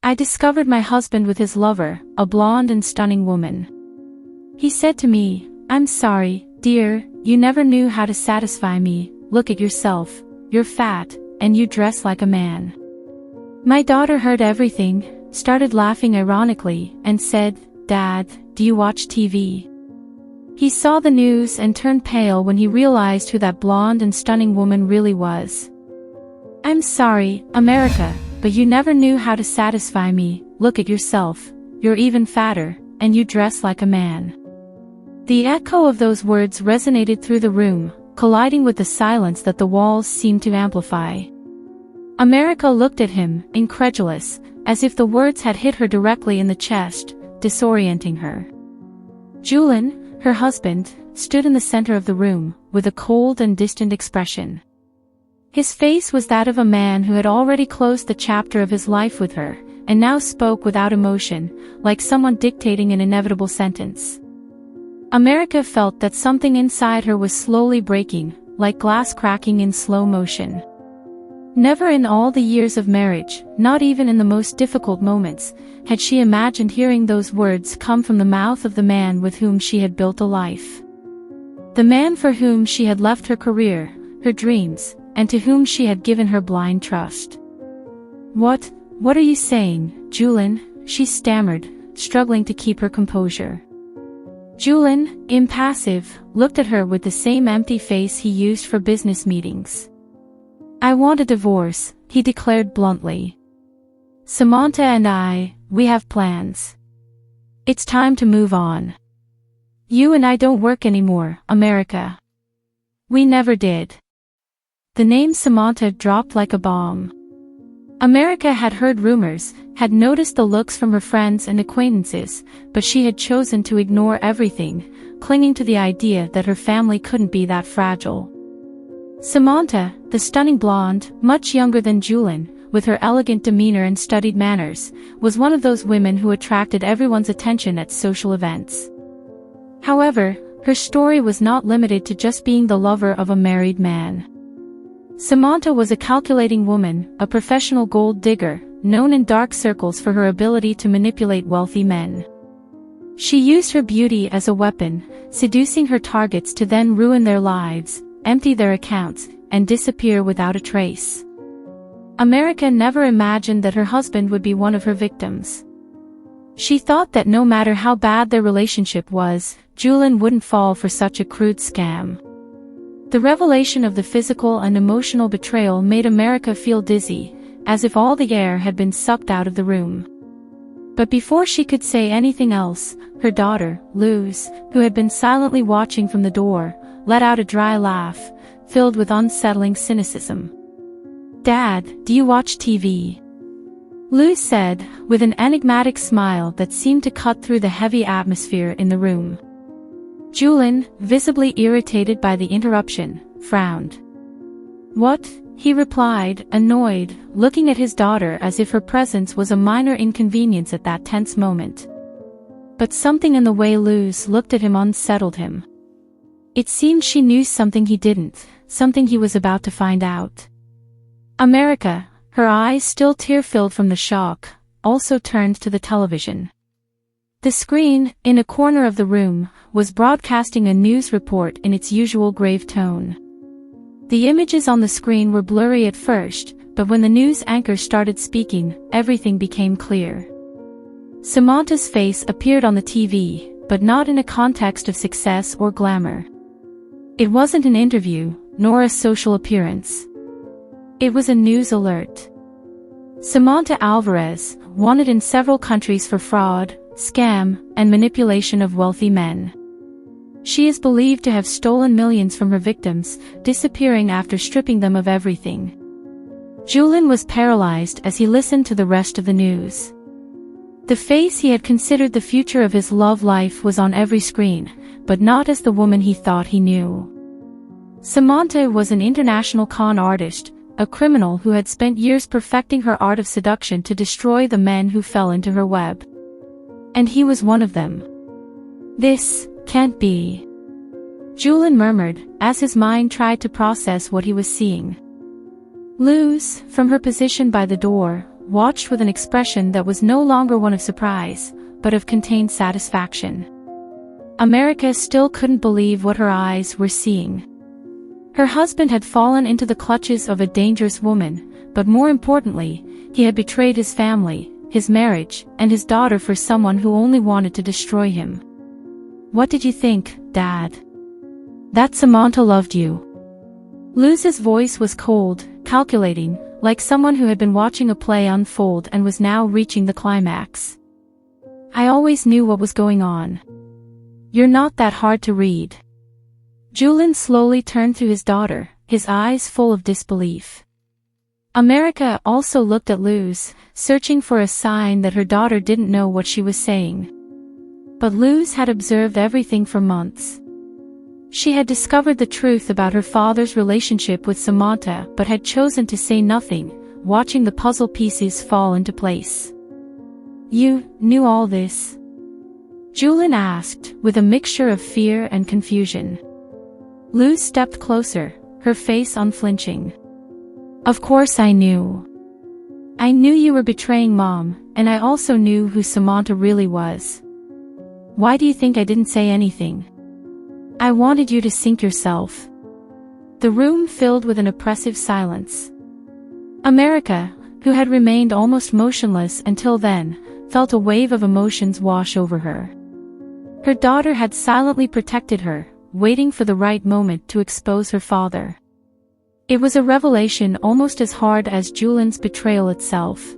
I discovered my husband with his lover, a blonde and stunning woman. He said to me, "I'm sorry, dear, you never knew how to satisfy me. Look at yourself, you're fat, and you dress like a man." My daughter heard everything, started laughing ironically, and said, "Dad, do you watch TV?" He saw the news and turned pale when he realized who that blonde and stunning woman really was. "I'm sorry, America, but you never knew how to satisfy me. Look at yourself, you're even fatter, and you dress like a man." The echo of those words resonated through the room, colliding with the silence that the walls seemed to amplify. America looked at him, incredulous, as if the words had hit her directly in the chest, disorienting her. Julian, her husband, stood in the center of the room, with a cold and distant expression. His face was that of a man who had already closed the chapter of his life with her, and now spoke without emotion, like someone dictating an inevitable sentence. America felt that something inside her was slowly breaking, like glass cracking in slow motion. Never in all the years of marriage, not even in the most difficult moments, had she imagined hearing those words come from the mouth of the man with whom she had built a life. The man for whom she had left her career, her dreams, and to whom she had given her blind trust. What are you saying, Julian?" she stammered, struggling to keep her composure. Julian, impassive, looked at her with the same empty face he used for business meetings. "I want a divorce," he declared bluntly. "Samantha and we have plans. It's time to move on. You and I don't work anymore, America. We never did." The name Samantha dropped like a bomb. America had heard rumors, had noticed the looks from her friends and acquaintances, but she had chosen to ignore everything, clinging to the idea that her family couldn't be that fragile. Samantha, the stunning blonde, much younger than Julian, with her elegant demeanor and studied manners, was one of those women who attracted everyone's attention at social events. However, her story was not limited to just being the lover of a married man. Samantha was a calculating woman, a professional gold digger, known in dark circles for her ability to manipulate wealthy men. She used her beauty as a weapon, seducing her targets to then ruin their lives, empty their accounts, and disappear without a trace. America never imagined that her husband would be one of her victims. She thought that no matter how bad their relationship was, Julian wouldn't fall for such a crude scam. The revelation of the physical and emotional betrayal made America feel dizzy, as if all the air had been sucked out of the room. But before she could say anything else, her daughter, Luz, who had been silently watching from the door, let out a dry laugh, filled with unsettling cynicism. "Dad, do you watch TV?" Luz said, with an enigmatic smile that seemed to cut through the heavy atmosphere in the room. Julian, visibly irritated by the interruption, frowned. "What?" he replied, annoyed, looking at his daughter as if her presence was a minor inconvenience at that tense moment. But something in the way Luz looked at him unsettled him. It seemed she knew something he didn't, something he was about to find out. America, her eyes still tear-filled from the shock, also turned to the television. The screen, in a corner of the room, was broadcasting a news report in its usual grave tone. The images on the screen were blurry at first, but when the news anchor started speaking, everything became clear. Samantha's face appeared on the TV, but not in a context of success or glamour. It wasn't an interview, nor a social appearance. It was a news alert. Samantha Alvarez, wanted in several countries for fraud, scam, and manipulation of wealthy men. She is believed to have stolen millions from her victims, disappearing after stripping them of everything. Julian was paralyzed as he listened to the rest of the news. The face he had considered the future of his love life was on every screen, but not as the woman he thought he knew. Samantha was an international con artist, a criminal who had spent years perfecting her art of seduction to destroy the men who fell into her web. And he was one of them. "This can't be," Julian murmured, as his mind tried to process what he was seeing. Luz, from her position by the door, watched with an expression that was no longer one of surprise, but of contained satisfaction. America still couldn't believe what her eyes were seeing. Her husband had fallen into the clutches of a dangerous woman, but more importantly, he had betrayed his family, his marriage, and his daughter for someone who only wanted to destroy him. "What did you think, Dad? That Samantha loved you?" Luz's voice was cold, calculating, like someone who had been watching a play unfold and was now reaching the climax. "I always knew what was going on. You're not that hard to read." Julian slowly turned to his daughter, his eyes full of disbelief. America also looked at Luz, searching for a sign that her daughter didn't know what she was saying. But Luz had observed everything for months. She had discovered the truth about her father's relationship with Samantha but had chosen to say nothing, watching the puzzle pieces fall into place. "You knew all this?" Julian asked, with a mixture of fear and confusion. Luz stepped closer, her face unflinching. "Of course I knew. I knew you were betraying Mom, and I also knew who Samantha really was. Why do you think I didn't say anything? I wanted you to sink yourself." The room filled with an oppressive silence. America, who had remained almost motionless until then, felt a wave of emotions wash over her. Her daughter had silently protected her, waiting for the right moment to expose her father. It was a revelation almost as hard as Julian's betrayal itself.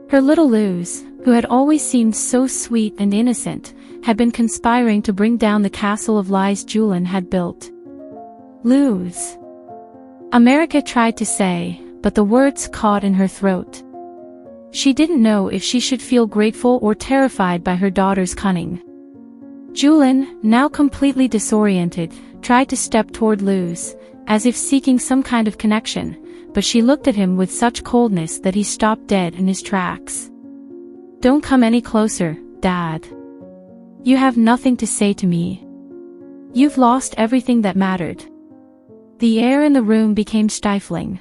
Her little Luz, who had always seemed so sweet and innocent, had been conspiring to bring down the castle of lies Julian had built. "Luz," America tried to say, but the words caught in her throat. She didn't know if she should feel grateful or terrified by her daughter's cunning. Julian, now completely disoriented, tried to step toward Luz, as if seeking some kind of connection, but she looked at him with such coldness that he stopped dead in his tracks. "Don't come any closer, Dad. You have nothing to say to me. You've lost everything that mattered." The air in the room became stifling.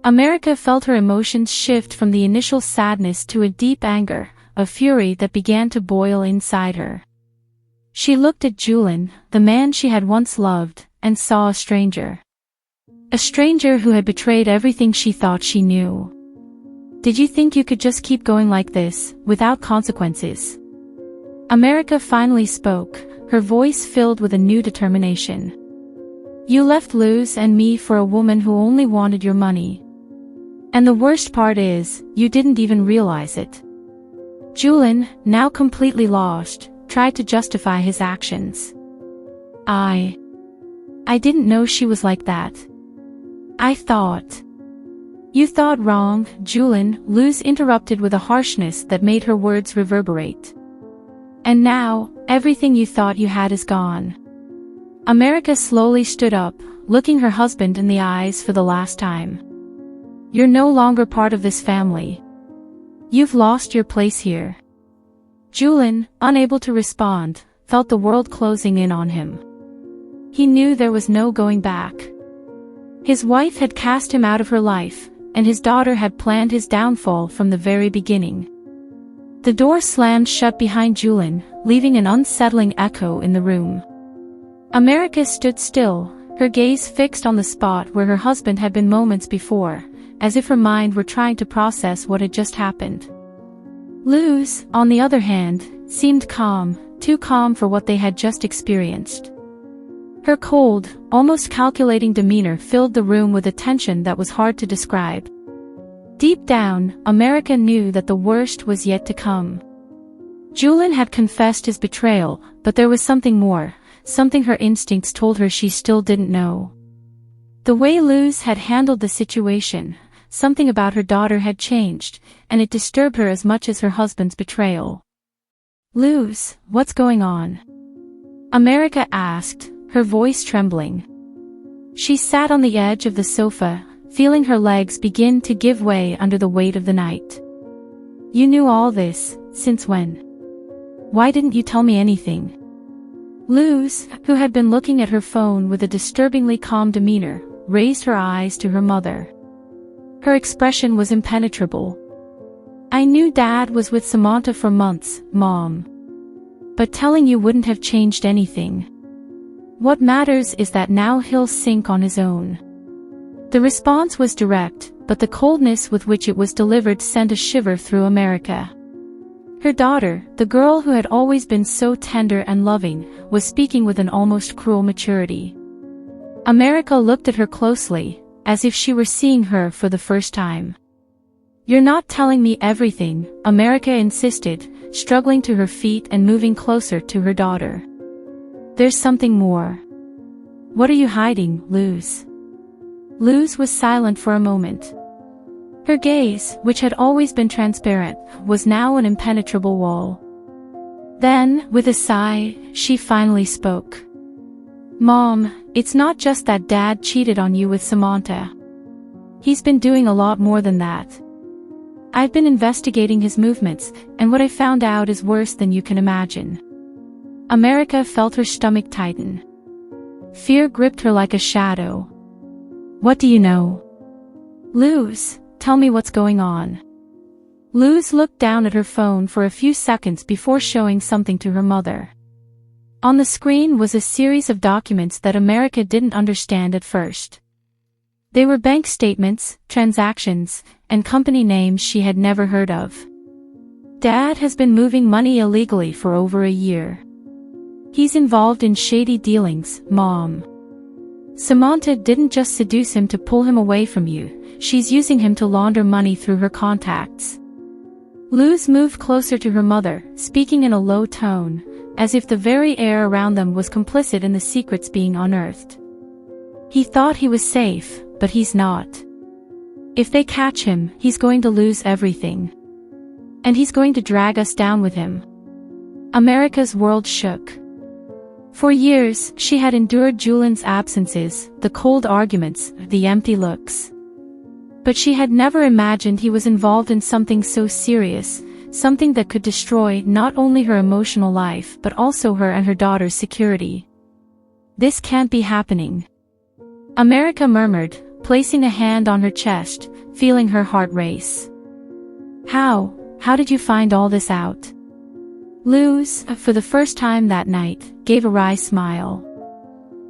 America felt her emotions shift from the initial sadness to a deep anger, a fury that began to boil inside her. She looked at Julian, the man she had once loved, and saw a stranger. A stranger who had betrayed everything she thought she knew. "Did you think you could just keep going like this, without consequences?" America finally spoke, her voice filled with a new determination. "You left Luz and me for a woman who only wanted your money. And the worst part is, you didn't even realize it." Julian, now completely lost, tried to justify his actions. I didn't know she was like that. I thought." "You thought wrong, Julian," Luz interrupted with a harshness that made her words reverberate. "And now, everything you thought you had is gone." America slowly stood up, looking her husband in the eyes for the last time. "You're no longer part of this family. You've lost your place here." Julian, unable to respond, felt the world closing in on him. He knew there was no going back. His wife had cast him out of her life, and his daughter had planned his downfall from the very beginning. The door slammed shut behind Julian, leaving an unsettling echo in the room. America stood still, her gaze fixed on the spot where her husband had been moments before, as if her mind were trying to process what had just happened. Luz, on the other hand, seemed calm, too calm for what they had just experienced. Her cold, almost calculating demeanor filled the room with a tension that was hard to describe. Deep down, America knew that the worst was yet to come. Julian had confessed his betrayal, but there was something more, something her instincts told her she still didn't know. The way Luz had handled the situation, something about her daughter had changed, and it disturbed her as much as her husband's betrayal. "Luz, what's going on?" America asked, her voice trembling. She sat on the edge of the sofa, feeling her legs begin to give way under the weight of the night. "You knew all this, since when? Why didn't you tell me anything?" Luz, who had been looking at her phone with a disturbingly calm demeanor, raised her eyes to her mother. Her expression was impenetrable. I knew Dad was with Samantha for months, Mom. But telling you wouldn't have changed anything. What matters is that now he'll sink on his own." The response was direct, but the coldness with which it was delivered sent a shiver through America. Her daughter, the girl who had always been so tender and loving, was speaking with an almost cruel maturity. America looked at her closely, as if she were seeing her for the first time. "You're not telling me everything," America insisted, struggling to her feet and moving closer to her daughter. "There's something more." "What are you hiding, Luz?" Luz was silent for a moment. Her gaze, which had always been transparent, was now an impenetrable wall. Then, with a sigh, she finally spoke. "Mom, it's not just that Dad cheated on you with Samantha. He's been doing a lot more than that. I've been investigating his movements, and what I found out is worse than you can imagine." America felt her stomach tighten. Fear gripped her like a shadow. "What do you know?" "Luz, tell me what's going on." Luz looked down at her phone for a few seconds before showing something to her mother. On the screen was a series of documents that America didn't understand at first. They were bank statements, transactions, and company names she had never heard of. "Dad has been moving money illegally for over a year. He's involved in shady dealings, Mom. Samantha didn't just seduce him to pull him away from you, she's using him to launder money through her contacts." Luz moved closer to her mother, speaking in a low tone, as if the very air around them was complicit in the secrets being unearthed. "He thought he was safe, but he's not. If they catch him, he's going to lose everything. And he's going to drag us down with him." America's world shook. For years, she had endured Julian's absences, the cold arguments, the empty looks. But she had never imagined he was involved in something so serious, something that could destroy not only her emotional life but also her and her daughter's security. "This can't be happening," America murmured, placing a hand on her chest, feeling her heart race. How did you find all this out?" Luz, for the first time that night, gave a wry smile.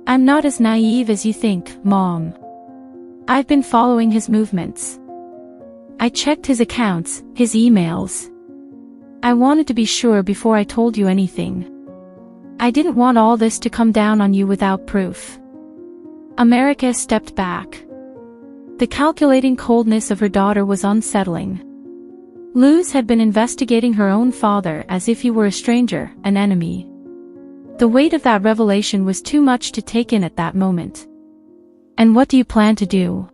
"I'm not as naive as you think, Mom. I've been following his movements. I checked his accounts, his emails. I wanted to be sure before I told you anything. I didn't want all this to come down on you without proof." America stepped back. The calculating coldness of her daughter was unsettling. Luz had been investigating her own father as if he were a stranger, an enemy. The weight of that revelation was too much to take in at that moment. "And what do you plan to do?"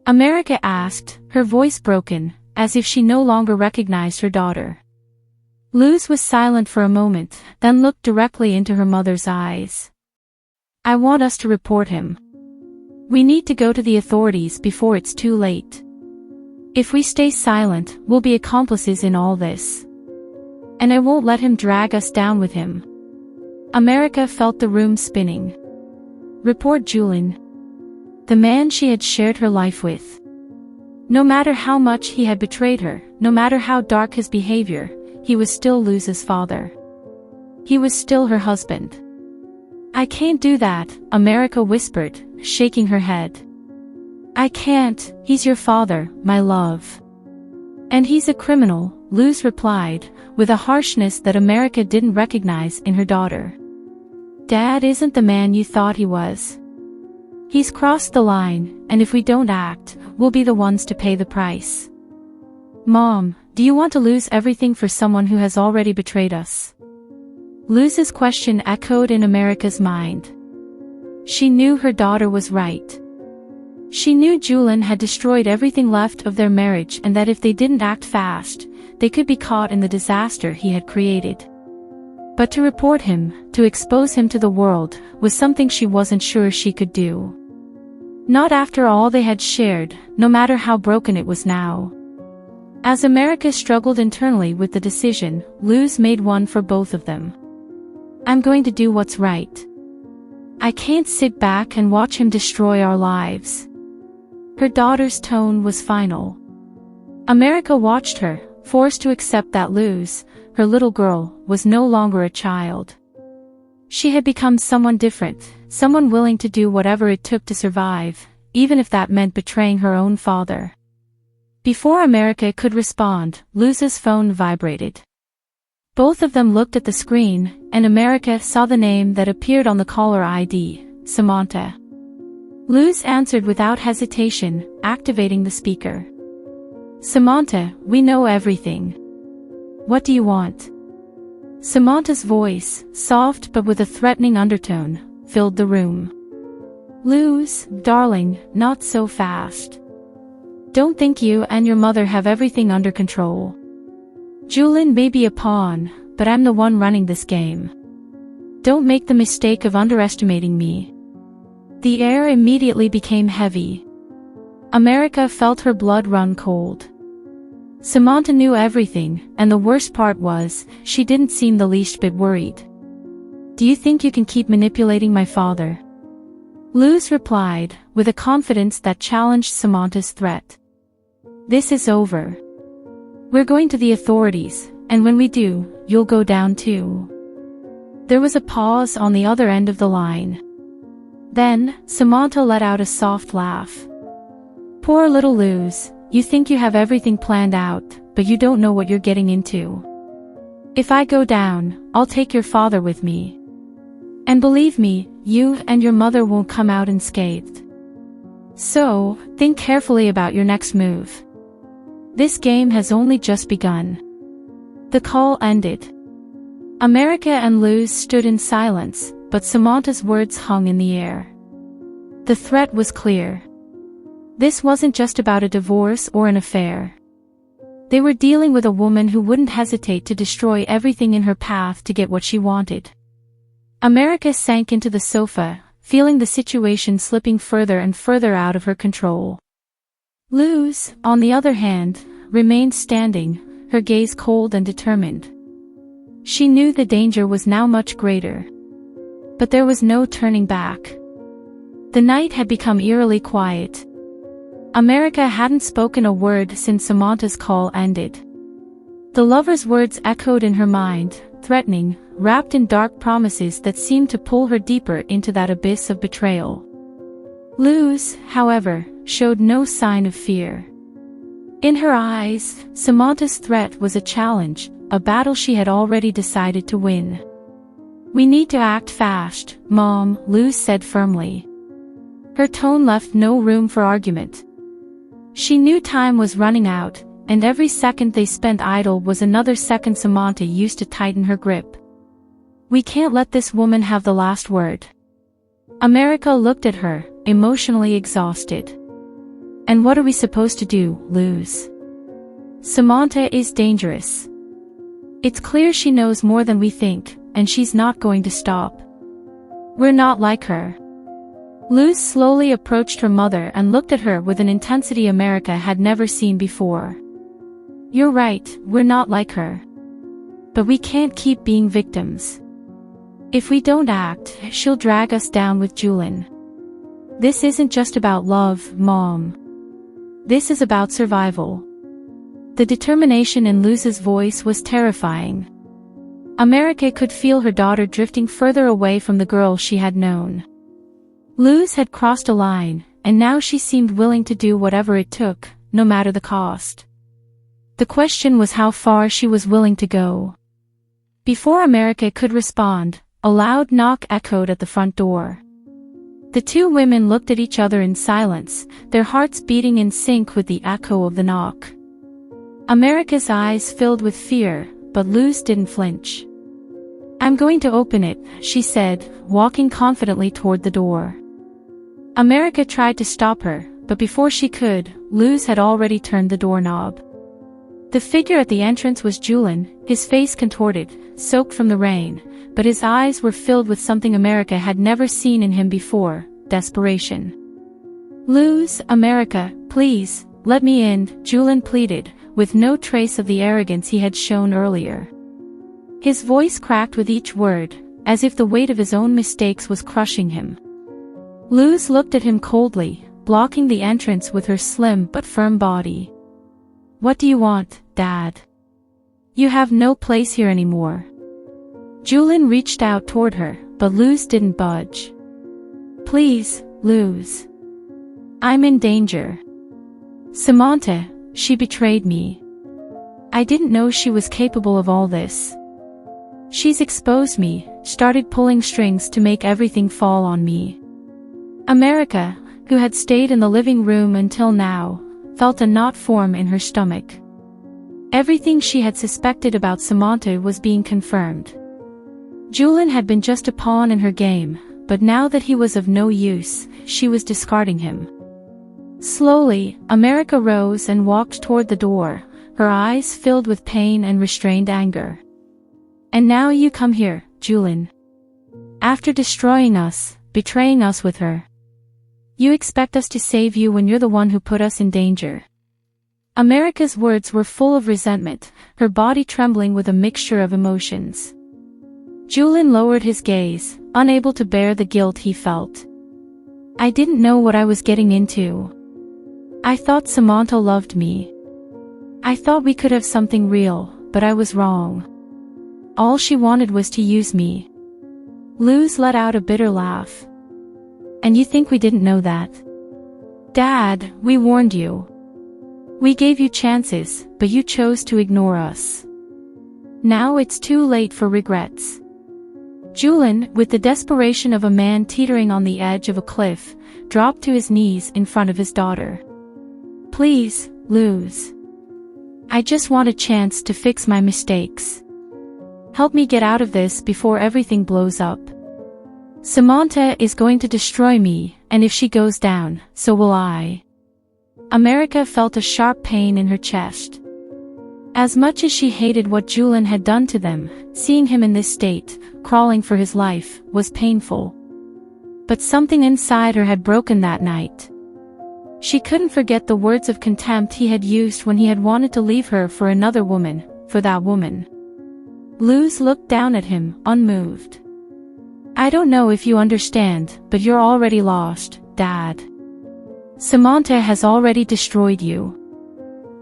America asked, her voice broken, as if she no longer recognized her daughter. Luz was silent for a moment, then looked directly into her mother's eyes. "I want us to report him. We need to go to the authorities before it's too late. If we stay silent, we'll be accomplices in all this. And I won't let him drag us down with him." America felt the room spinning. Report Julian. The man she had shared her life with. No matter how much he had betrayed her, no matter how dark his behavior, he was still Luz's father. He was still her husband. "I can't do that," America whispered, shaking her head. "I can't, he's your father, my love." "And he's a criminal," Luz replied, with a harshness that America didn't recognize in her daughter. "Dad isn't the man you thought he was. He's crossed the line, and if we don't act, we'll be the ones to pay the price." "Mom, do you want to lose everything for someone who has already betrayed us?" Luz's question echoed in America's mind. She knew her daughter was right. She knew Julian had destroyed everything left of their marriage and that if they didn't act fast, they could be caught in the disaster he had created. But to report him, to expose him to the world, was something she wasn't sure she could do. Not after all they had shared, no matter how broken it was now. As America struggled internally with the decision, Luz made one for both of them. "I'm going to do what's right. I can't sit back and watch him destroy our lives." Her daughter's tone was final. America watched her, forced to accept that Luz, her little girl, was no longer a child. She had become someone different, someone willing to do whatever it took to survive, even if that meant betraying her own father. Before America could respond, Luz's phone vibrated. Both of them looked at the screen, and America saw the name that appeared on the caller ID, Samantha. Luz answered without hesitation, activating the speaker. "Samantha, we know everything. What do you want?" Samantha's voice, soft but with a threatening undertone, filled the room. "Luz, darling, not so fast. Don't think you and your mother have everything under control. Julien may be a pawn, but I'm the one running this game. Don't make the mistake of underestimating me." The air immediately became heavy. America felt her blood run cold. Samantha knew everything, and the worst part was, she didn't seem the least bit worried. "Do you think you can keep manipulating my father?" Luz replied, with a confidence that challenged Samantha's threat. "This is over. We're going to the authorities, and when we do, you'll go down too." There was a pause on the other end of the line. Then, Samantha let out a soft laugh. "Poor little Luz, you think you have everything planned out, but you don't know what you're getting into. If I go down, I'll take your father with me. And believe me, you and your mother won't come out unscathed. So, think carefully about your next move. This game has only just begun." The call ended. America and Luz stood in silence, but Samantha's words hung in the air. The threat was clear. This wasn't just about a divorce or an affair. They were dealing with a woman who wouldn't hesitate to destroy everything in her path to get what she wanted. America sank into the sofa, feeling the situation slipping further and further out of her control. Luz, on the other hand, remained standing, her gaze cold and determined. She knew the danger was now much greater. But there was no turning back. The night had become eerily quiet. America hadn't spoken a word since Samantha's call ended. The lover's words echoed in her mind, threatening, wrapped in dark promises that seemed to pull her deeper into that abyss of betrayal. Luz, however, showed no sign of fear. In her eyes, Samantha's threat was a challenge, a battle she had already decided to win. "We need to act fast, Mom," Luz said firmly. Her tone left no room for argument. She knew time was running out, and every second they spent idle was another second Samantha used to tighten her grip. "We can't let this woman have the last word." America looked at her, emotionally exhausted. "And what are we supposed to do, Luz? Samantha is dangerous. It's clear she knows more than we think, and she's not going to stop. We're not like her." Luz slowly approached her mother and looked at her with an intensity America had never seen before. "You're right, we're not like her. But we can't keep being victims. If we don't act, she'll drag us down with Julien. This isn't just about love, Mom. This is about survival." The determination in Luz's voice was terrifying. America could feel her daughter drifting further away from the girl she had known. Luz had crossed a line, and now she seemed willing to do whatever it took, no matter the cost. The question was how far she was willing to go. Before America could respond, a loud knock echoed at the front door. The two women looked at each other in silence, their hearts beating in sync with the echo of the knock. America's eyes filled with fear, but Luz didn't flinch. "I'm going to open it," she said, walking confidently toward the door. America tried to stop her, but before she could, Luz had already turned the doorknob. The figure at the entrance was Julien, his face contorted, soaked from the rain, but his eyes were filled with something America had never seen in him before, desperation. "Luz, America, please, let me in," Julien pleaded, with no trace of the arrogance he had shown earlier. His voice cracked with each word, as if the weight of his own mistakes was crushing him. Luz looked at him coldly, blocking the entrance with her slim but firm body. "What do you want, Dad?" You have no place here anymore. Julian reached out toward her, but Luz didn't budge. Please, Luz. I'm in danger. Samantha, she betrayed me. I didn't know she was capable of all this. She's exposed me, started pulling strings to make everything fall on me. America, who had stayed in the living room until now, felt a knot form in her stomach. Everything she had suspected about Samantha was being confirmed. Julian had been just a pawn in her game, but now that he was of no use, she was discarding him. Slowly, America rose and walked toward the door, her eyes filled with pain and restrained anger. And now you come here, Julian. After destroying us, betraying us with her. You expect us to save you when you're the one who put us in danger. America's words were full of resentment, her body trembling with a mixture of emotions. Julian lowered his gaze, unable to bear the guilt he felt. I didn't know what I was getting into. I thought Samantha loved me. I thought we could have something real, but I was wrong. All she wanted was to use me. Luz let out a bitter laugh. And you think we didn't know that? Dad, we warned you. We gave you chances, but you chose to ignore us. Now it's too late for regrets. Julian, with the desperation of a man teetering on the edge of a cliff, dropped to his knees in front of his daughter. Please, Luz. I just want a chance to fix my mistakes. Help me get out of this before everything blows up. Samantha is going to destroy me, and if she goes down, so will I. America felt a sharp pain in her chest. As much as she hated what Julian had done to them, seeing him in this state, crawling for his life, was painful. But something inside her had broken that night. She couldn't forget the words of contempt he had used when he had wanted to leave her for another woman, for that woman. Luz looked down at him, unmoved. I don't know if you understand, but you're already lost, Dad. Samantha has already destroyed you.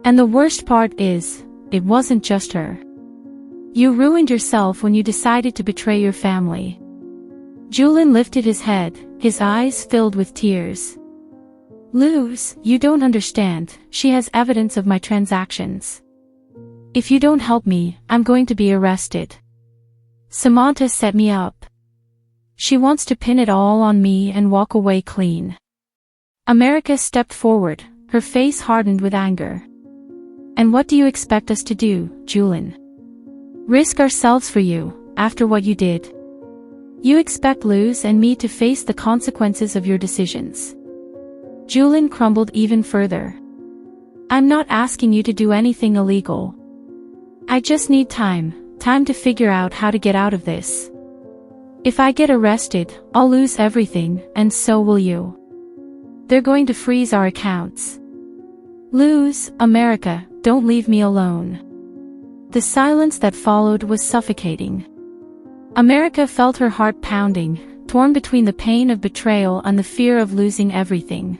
And the worst part is, it wasn't just her. You ruined yourself when you decided to betray your family. Julian lifted his head, his eyes filled with tears. Luz, you don't understand, she has evidence of my transactions. If you don't help me, I'm going to be arrested. Samantha set me up. She wants to pin it all on me and walk away clean. America stepped forward, her face hardened with anger. And what do you expect us to do, Julian? Risk ourselves for you, after what you did? You expect Luz and me to face the consequences of your decisions. Julian crumbled even further. I'm not asking you to do anything illegal. I just need time to figure out how to get out of this. If I get arrested, I'll lose everything, and so will you. They're going to freeze our accounts. Luz, America, don't leave me alone. The silence that followed was suffocating. America felt her heart pounding, torn between the pain of betrayal and the fear of losing everything.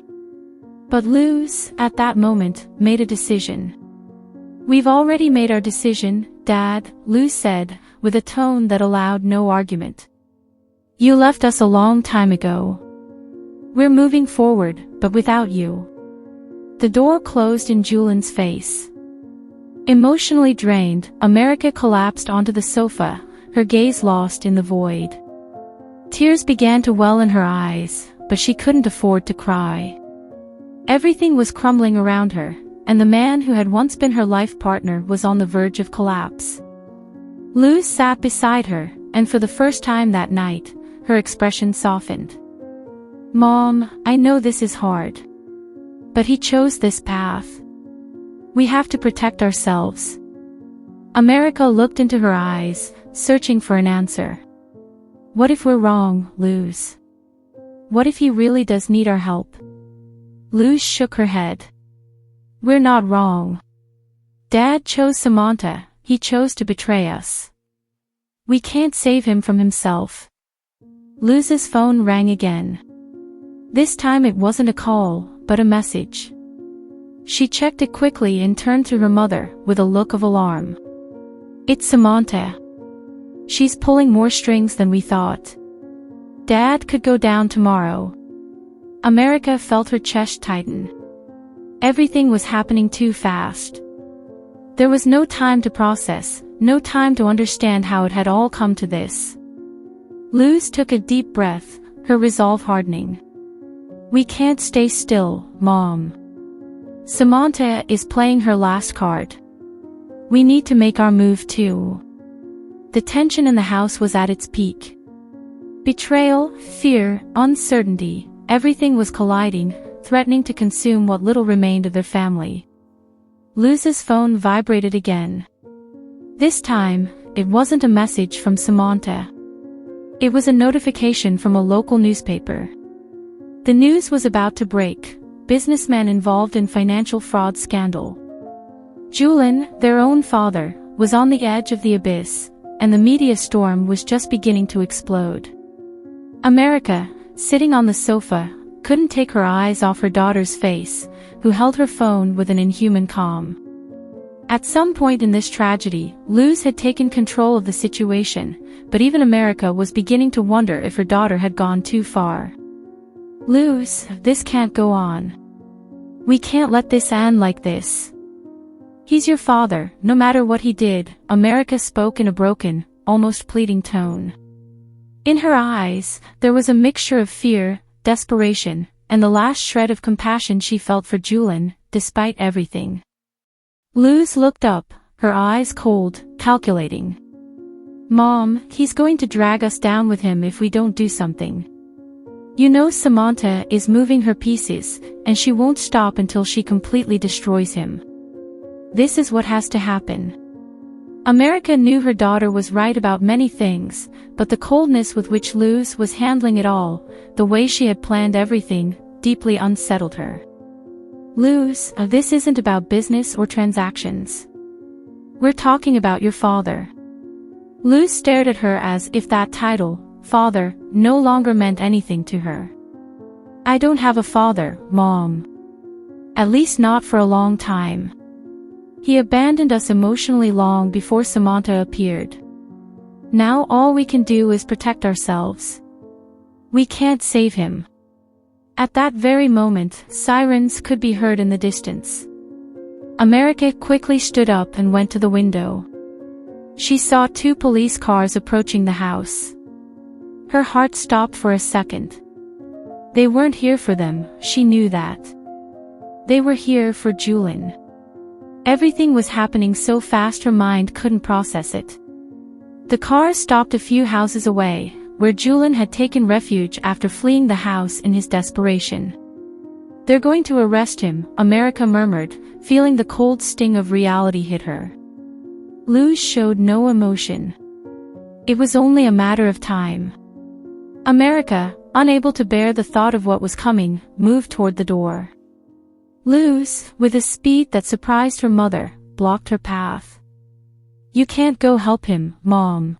But Luz, at that moment, made a decision. We've already made our decision, Dad, Luz said, with a tone that allowed no argument. You left us a long time ago. We're moving forward, but without you. The door closed in Julian's face. Emotionally drained, America collapsed onto the sofa, her gaze lost in the void. Tears began to well in her eyes, but she couldn't afford to cry. Everything was crumbling around her, and the man who had once been her life partner was on the verge of collapse. Luz sat beside her, and for the first time that night, her expression softened. Mom, I know this is hard. But he chose this path. We have to protect ourselves. America looked into her eyes, searching for an answer. What if we're wrong, Luz? What if he really does need our help? Luz shook her head. We're not wrong. Dad chose Samantha, he chose to betray us. We can't save him from himself. Luz's phone rang again. This time it wasn't a call, but a message. She checked it quickly and turned to her mother, with a look of alarm. It's Samantha. She's pulling more strings than we thought. Dad could go down tomorrow. America felt her chest tighten. Everything was happening too fast. There was no time to process, no time to understand how it had all come to this. Luz took a deep breath, her resolve hardening. We can't stay still, Mom. Samantha is playing her last card. We need to make our move too. The tension in the house was at its peak. Betrayal, fear, uncertainty, everything was colliding, threatening to consume what little remained of their family. Luz's phone vibrated again. This time, it wasn't a message from Samantha. It was a notification from a local newspaper. The news was about to break. Businessman involved in financial fraud scandal. Julian, their own father, was on the edge of the abyss, and the media storm was just beginning to explode. America, sitting on the sofa, couldn't take her eyes off her daughter's face, who held her phone with an inhuman calm. At some point in this tragedy, Luz had taken control of the situation, but even America was beginning to wonder if her daughter had gone too far. Luz, this can't go on. We can't let this end like this. He's your father, no matter what he did, America spoke in a broken, almost pleading tone. In her eyes, there was a mixture of fear, desperation, and the last shred of compassion she felt for Julian, despite everything. Luz looked up, her eyes cold, calculating. Mom, he's going to drag us down with him if we don't do something. You know Samantha is moving her pieces, and she won't stop until she completely destroys him. This is what has to happen. America knew her daughter was right about many things, but the coldness with which Luz was handling it all, the way she had planned everything, deeply unsettled her. Luz, this isn't about business or transactions. We're talking about your father. Luz stared at her as if that title, father, no longer meant anything to her. I don't have a father, Mom. At least not for a long time. He abandoned us emotionally long before Samantha appeared. Now all we can do is protect ourselves. We can't save him. At that very moment, sirens could be heard in the distance. America quickly stood up and went to the window. She saw 2 police cars approaching the house. Her heart stopped for a second. They weren't here for them, she knew that. They were here for Julian. Everything was happening so fast her mind couldn't process it. The cars stopped a few houses away, where Julian had taken refuge after fleeing the house in his desperation. They're going to arrest him, America murmured, feeling the cold sting of reality hit her. Luz showed no emotion. It was only a matter of time. America, unable to bear the thought of what was coming, moved toward the door. Luz, with a speed that surprised her mother, blocked her path. You can't go help him, Mom.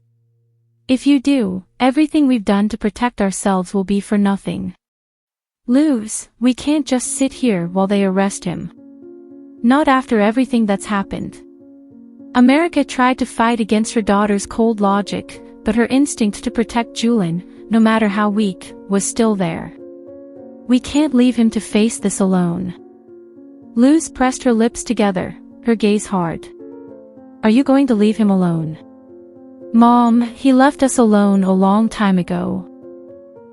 If you do, everything we've done to protect ourselves will be for nothing. Luz, we can't just sit here while they arrest him. Not after everything that's happened. America tried to fight against her daughter's cold logic, but her instinct to protect Julian, no matter how weak, was still there. We can't leave him to face this alone. Luz pressed her lips together, her gaze hard. Are you going to leave him alone? Mom, he left us alone a long time ago.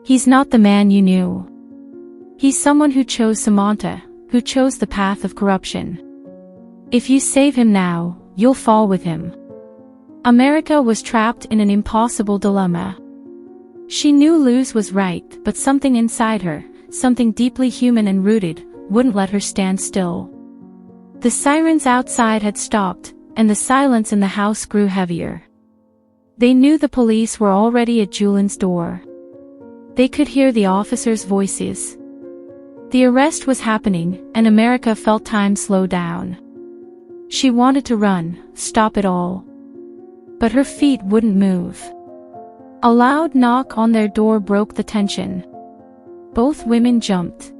He's not the man you knew. He's someone who chose Samantha, who chose the path of corruption. If you save him now, you'll fall with him. America was trapped in an impossible dilemma. She knew Luz was right, but something inside her, something deeply human and rooted, wouldn't let her stand still. The sirens outside had stopped, and the silence in the house grew heavier. They knew the police were already at Julian's door. They could hear the officers' voices. The arrest was happening, and America felt time slow down. She wanted to run, stop it all. But her feet wouldn't move. A loud knock on their door broke the tension. Both women jumped.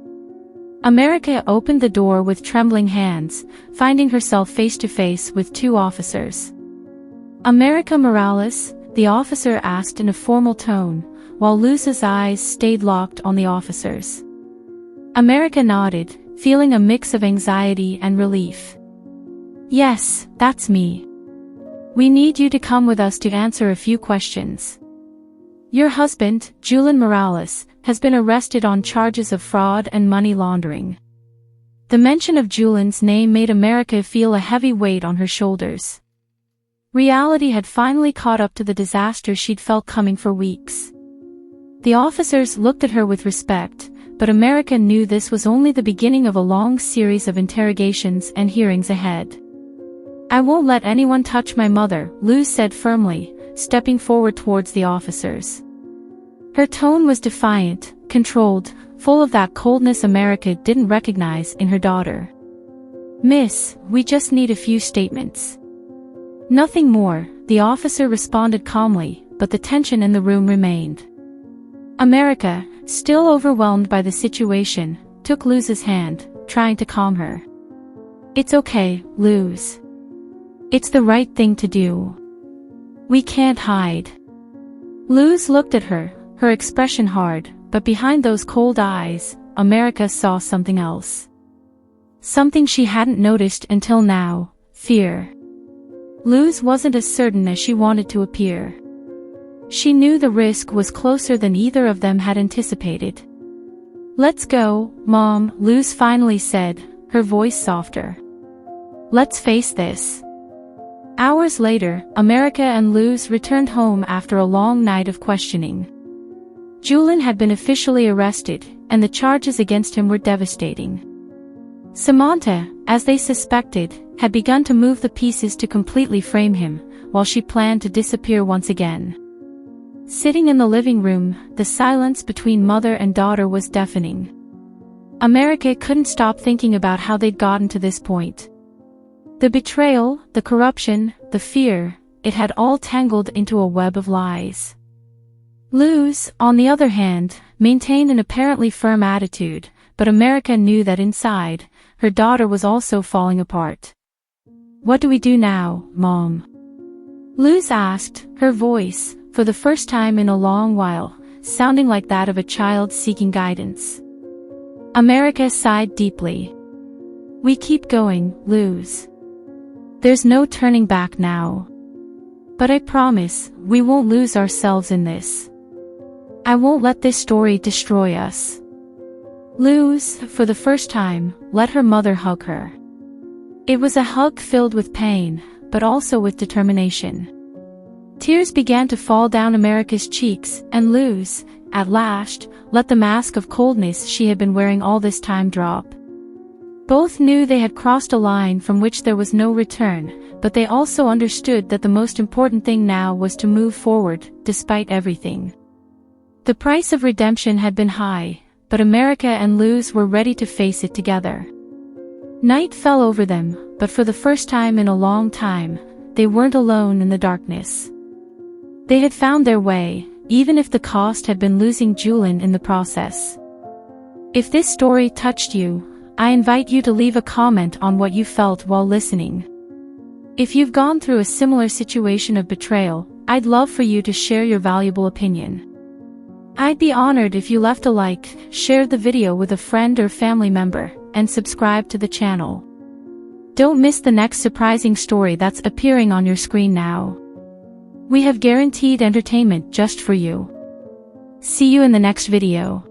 America opened the door with trembling hands, finding herself face to face with 2 officers. America Morales, the officer asked in a formal tone, while Luz's eyes stayed locked on the officer's. America nodded, feeling a mix of anxiety and relief. Yes, that's me. We need you to come with us to answer a few questions. Your husband, Julian Morales, has been arrested on charges of fraud and money laundering. The mention of Julian's name made America feel a heavy weight on her shoulders. Reality had finally caught up to the disaster she'd felt coming for weeks. The officers looked at her with respect, but America knew this was only the beginning of a long series of interrogations and hearings ahead. I won't let anyone touch my mother, Luz said firmly, stepping forward towards the officers. Her tone was defiant, controlled, full of that coldness America didn't recognize in her daughter. Miss, we just need a few statements. Nothing more, the officer responded calmly, but the tension in the room remained. America, still overwhelmed by the situation, took Luz's hand, trying to calm her. It's okay, Luz. It's the right thing to do. We can't hide. Luz looked at her, her expression hard, but behind those cold eyes, America saw something else. Something she hadn't noticed until now, fear. Luz wasn't as certain as she wanted to appear. She knew the risk was closer than either of them had anticipated. Let's go, Mom, Luz finally said, her voice softer. Let's face this. Hours later, America and Luz returned home after a long night of questioning. Julian had been officially arrested, and the charges against him were devastating. Samantha, as they suspected, had begun to move the pieces to completely frame him, while she planned to disappear once again. Sitting in the living room, the silence between mother and daughter was deafening. America couldn't stop thinking about how they'd gotten to this point. The betrayal, the corruption, the fear, it had all tangled into a web of lies. Luz, on the other hand, maintained an apparently firm attitude, but America knew that inside, her daughter was also falling apart. What do we do now, Mom? Luz asked, her voice, for the first time in a long while, sounding like that of a child seeking guidance. America sighed deeply. We keep going, Luz. There's no turning back now. But I promise, we won't lose ourselves in this. I won't let this story destroy us. Luz, for the first time, let her mother hug her. It was a hug filled with pain, but also with determination. Tears began to fall down America's cheeks, and Luz, at last, let the mask of coldness she had been wearing all this time drop. Both knew they had crossed a line from which there was no return, but they also understood that the most important thing now was to move forward, despite everything. The price of redemption had been high, but America and Luz were ready to face it together. Night fell over them, but for the first time in a long time, they weren't alone in the darkness. They had found their way, even if the cost had been losing Julian in the process. If this story touched you, I invite you to leave a comment on what you felt while listening. If you've gone through a similar situation of betrayal, I'd love for you to share your valuable opinion. I'd be honored if you left a like, shared the video with a friend or family member, and subscribe to the channel. Don't miss the next surprising story that's appearing on your screen now. We have guaranteed entertainment just for you. See you in the next video.